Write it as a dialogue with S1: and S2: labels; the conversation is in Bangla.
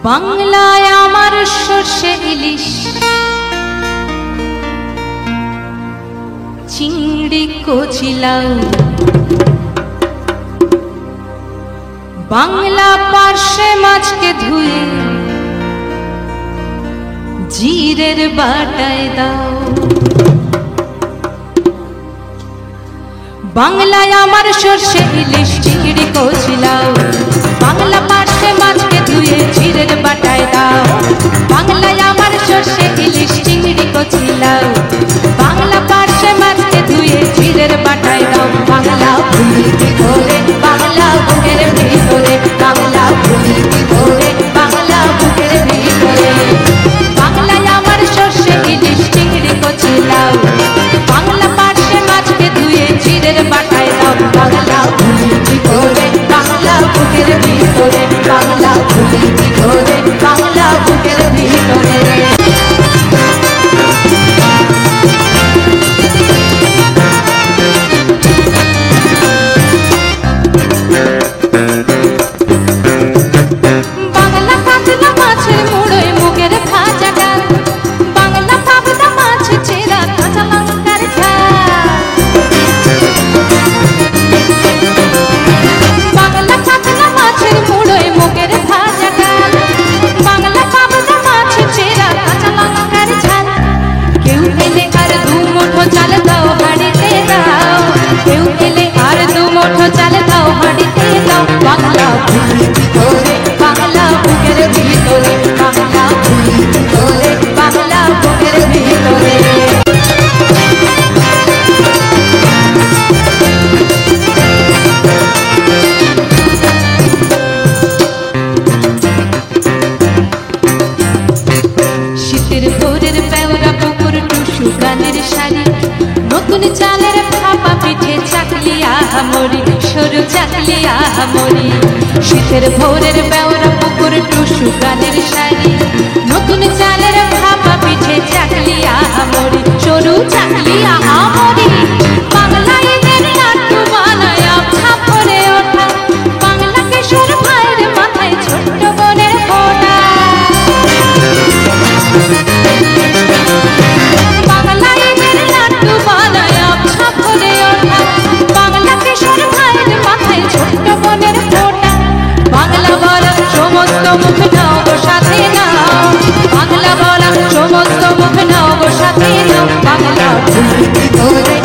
S1: বাংলায় আমার সর্ষে ইলিশ চিংড়ি কচি লাউ, বাংলা পার্শে মাছকে ধুয়ে জিরের বাটায় দাও। বাংলায় আমার সর্ষে ইলিশ চিংড়ি কচি লাউ, বাংলা পার্শে মাছকে ধুয়ে জিরের বাটায় দাও। বাংলায় আমার সর্ষে ইলিশ চিংড়ি কচি লাউ, বাংলা পার্শে মাছকে ধুয়ে জিরের বাটায় দাও। বাংলা ভুলিতে ধরে বাংলা বুকের ভিতরে, বাংলা ভুলিতে ধরে বাংলা বুকের ভিতরে। বাংলায় আমার সর্ষে ইলিশ চিংড়ি কচি লাউ, বাংলা পার্শে মাছকে ধুয়ে জিরের বাটায় দাও। বাংলা ভুলিতে ধরে বাংলা বুকের ভিতরে, বাংলা ভুলিতে ধরে বাংলা বুকের ভিতরে। বাংলা ভুলিতে ধরে বাংলা বুকের ভিতরে, বাংলা ভুলিতে ধরে বাংলা বুকের ভিতরে। শীতের ভোরের পেওরা পুকুর টুসু গানের শাড়ি, নতুন চালের ভাপা পিঠে চাকলি আহামরি, সরু চাকলি আহামরি। শীতের ভোরের পেওরা পুকুর টুসু গানের শাড়ি, নতুন চালের ভাপা পিঠে চাকলি আহামরি, সরু চাকলি আহামরি। বাংলায় এদের নাট্টু বানায় ছাপরে ওঠা, বাংলা কিশোর ভাইয়ের মাথায় ছোট্ট বোনের ফোঁটা। বাংলায় এদের নাট্টু বানায় ছাপরে ওঠা, বাংলা কিশোর ভাইয়ের মাথায় ছোট্ট বোনের ফোঁটা। বাংলা বলা সমস্ত মুখ নাও গো সাথে নাও, বাংলা বলা সমস্ত মুখ নাও গো সাথে নাও। বাংলা ভুলিতে ধরে